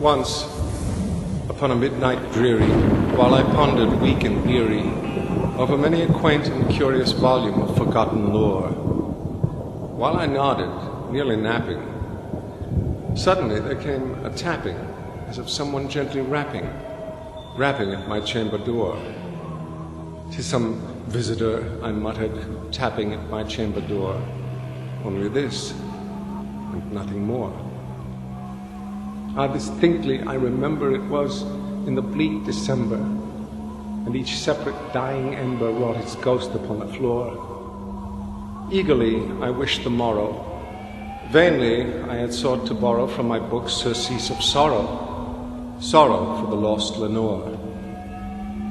Once, upon a midnight dreary, while I pondered weak and weary over many a quaint and curious volume of forgotten lore, while I nodded, nearly napping, suddenly there came a tapping, as of someone gently rapping at my chamber door. "'Tis some visitor," I muttered, tapping at my chamber door. Only this, and nothing more. Distinctly I remember it was in the bleak December, and each separate dying ember wrought its ghost upon the floor. Eagerly I wished the morrow. Vainly I had sought to borrow from my books surcease of sorrow, sorrow for the lost Lenore,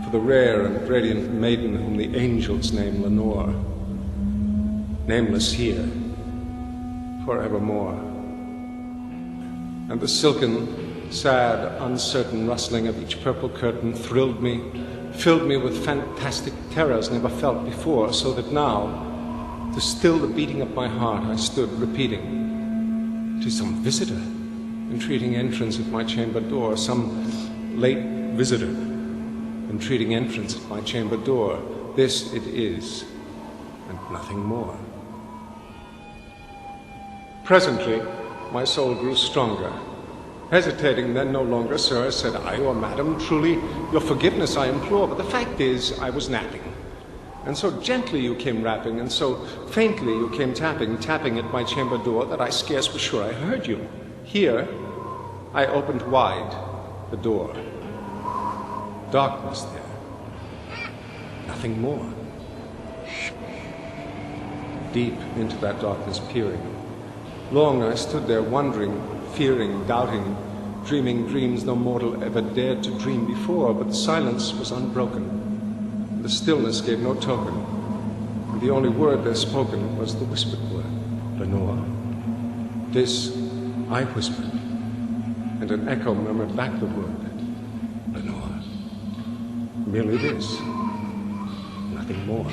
for the rare and radiant maiden whom the angels name Lenore, nameless here, forevermore. And the silken, sad, uncertain rustling of each purple curtain thrilled me, filled me with fantastic terrors never felt before, so that now, to still the beating of my heart, I stood repeating, "'Tis some visitor entreating entrance at my chamber door, some late visitor entreating entrance at my chamber door. This it is, and nothing more." Presently, my soul grew stronger. Hesitating then no longer, "Sir," said I, "or madam, truly your forgiveness I implore, but the fact is I was napping. And so gently you came rapping, and so faintly you came tapping at my chamber door, that I scarce was sure I heard you. Here I opened wide the door. Darkness there, nothing more. Deep into that darkness peering, long I stood there wondering, fearing, doubting, dreaming dreams no mortal ever dared to dream before, but the silence was unbroken. The stillness gave no token, and the only word there spoken was the whispered word, "Lenore." This I whispered, and an echo murmured back the word, "Lenore." Merely this, nothing more.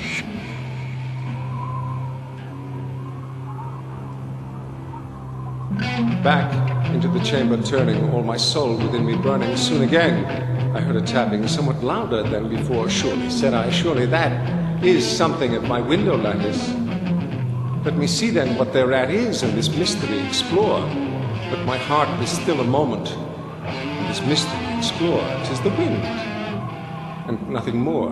Back into the chamber turning, all my soul within me burning, soon again I heard a tapping, somewhat louder than before. "Surely," said I, "surely that is something at my window lattice. Let me see then what thereat is, and this mystery explore. Let my heart be still a moment, and this mystery explore. 'Tis the wind, and nothing more."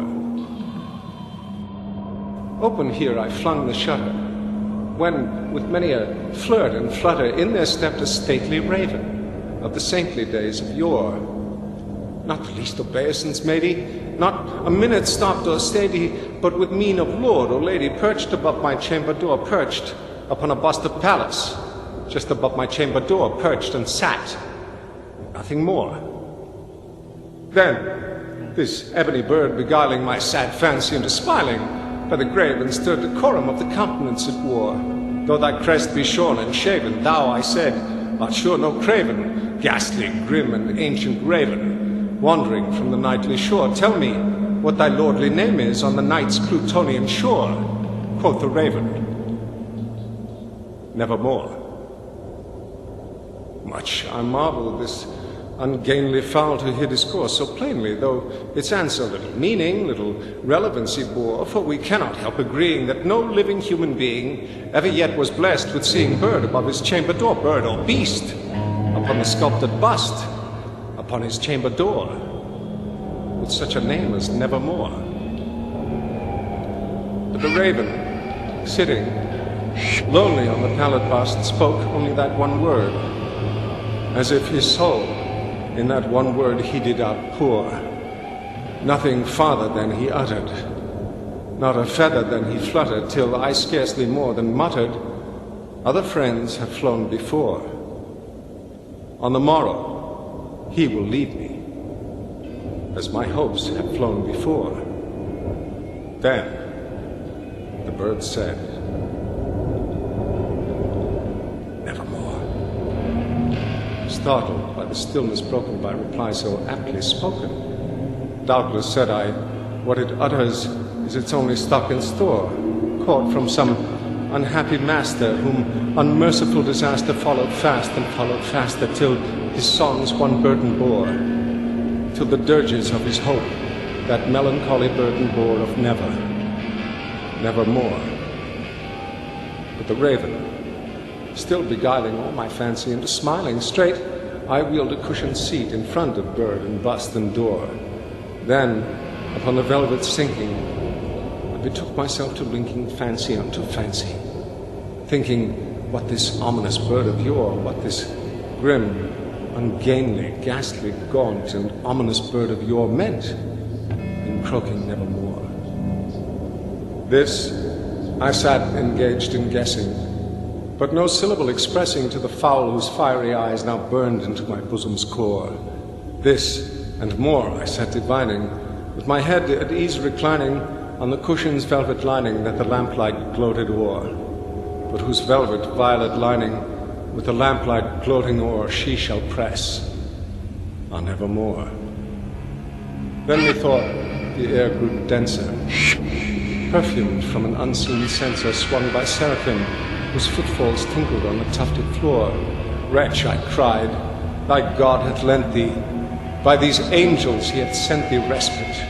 Open here I flung the shutter, when, with many a flirt and flutter, in there stepped a stately raven of the saintly days of yore. Not the least obeisance made he, not a minute stopped or stayed he, but with mien of lord or lady perched above my chamber door, perched upon a bust of Pallas, just above my chamber door, perched and sat, nothing more. Then this ebony bird beguiling my sad fancy into smiling, by the grave and stirred decorum of the countenance it wore. "Though thy crest be shorn and shaven, thou," I said, "art sure no craven, ghastly, grim, and ancient raven, wandering from the nightly shore. Tell me what thy lordly name is on the night's Plutonian shore." Quoth the raven, "Nevermore." Much I marveled this ungainly fowl to hear discourse so plainly, though its answer little meaning, little relevancy bore, for we cannot help agreeing that no living human being ever yet was blessed with seeing bird above his chamber door, bird or beast, upon the sculptured bust, upon his chamber door, with such a name as Nevermore. But the raven, sitting lonely on the pallid bust, spoke only that one word, as if his soul in that one word he did outpour. Nothing farther than he uttered, not a feather than he fluttered, till I scarcely more than muttered, "Other friends have flown before. On the morrow he will leave me, as my hopes have flown before." Then the bird said, "Nevermore." Startled by the stillness broken by reply so aptly spoken, "Doubtless," said I, "what it utters is its only stock and store, caught from some unhappy master, whom unmerciful disaster followed fast and followed faster, till his songs one burden bore, till the dirges of his hope that melancholy burden bore of never, nevermore. But the raven, still beguiling all my fancy into smiling straight, I wheeled a cushioned seat in front of bird and bust and door. Then, upon the velvet sinking, I betook myself to linking fancy unto fancy, thinking what this ominous bird of yore, what this grim, ungainly, ghastly, gaunt, and ominous bird of yore meant in croaking nevermore. This I sat engaged in guessing, but no syllable expressing to the fowl whose fiery eyes now burned into my bosom's core. This and more I sat divining, with my head at ease reclining on the cushion's velvet lining that the lamplight gloated o'er, but whose velvet violet lining with the lamplight gloating o'er she shall press on evermore. Then methought the air grew denser, perfumed from an unseen censer swung by seraphim, whose footfalls tinkled on the tufted floor. Wretch, I cried, thy God hath lent thee, by these angels he hath sent thee respite,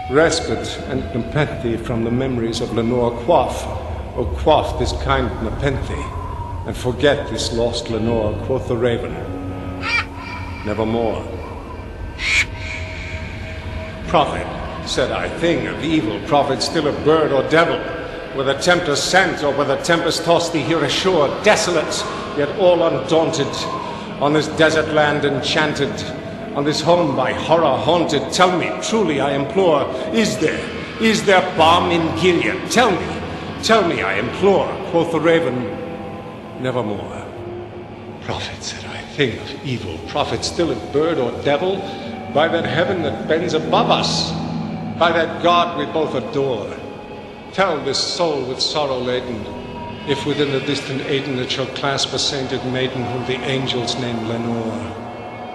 respite and nepenthe from the memories of Lenore. Quaff, O quaff this kind nepenthe, and forget this lost Lenore. Quoth the raven, nevermore. Prophet, said I, thing of evil, prophet, still a bird or devil, whether tempest sent or whether tempest tossed thee here ashore, desolate, yet all undaunted, on this desert land enchanted, on this home by horror haunted. Tell me, truly I implore, is there balm in Gilead? Tell me, I implore. Quoth the raven, nevermore. Prophet, said I, thing of evil, prophet, still a bird or devil, by that heaven that bends above us, by that God we both adore. Tell this soul with sorrow laden, if within the distant Aden it shall clasp a sainted maiden whom the angels name Lenore.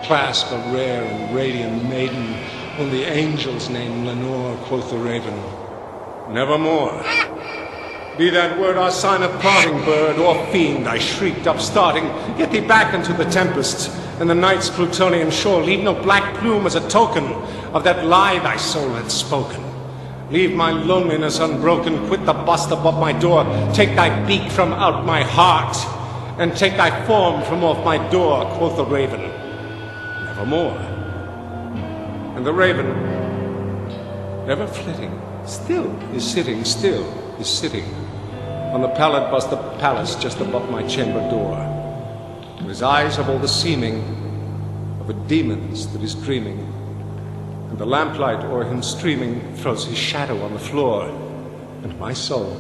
Clasp a rare and radiant maiden whom the angels name Lenore. Quoth the raven, nevermore. Be that word our sign of parting, bird or fiend, I shrieked, upstarting. Get thee back into the tempest and the night's Plutonian shore. Leave no black plume as a token of that lie thy soul had spoken. Leave my loneliness unbroken, quit the bust above my door. Take thy beak from out my heart, and take thy form from off my door. Quoth the raven, nevermore. And the raven, never flitting, still is sitting, still is sitting on the pallid bust of palace just above my chamber door. And his eyes have all the seeming of a demon's that is dreaming, and the lamplight o'er him streaming throws his shadow on the floor, and my soul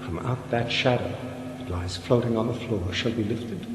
from out that shadow that lies floating on the floor shall be lifted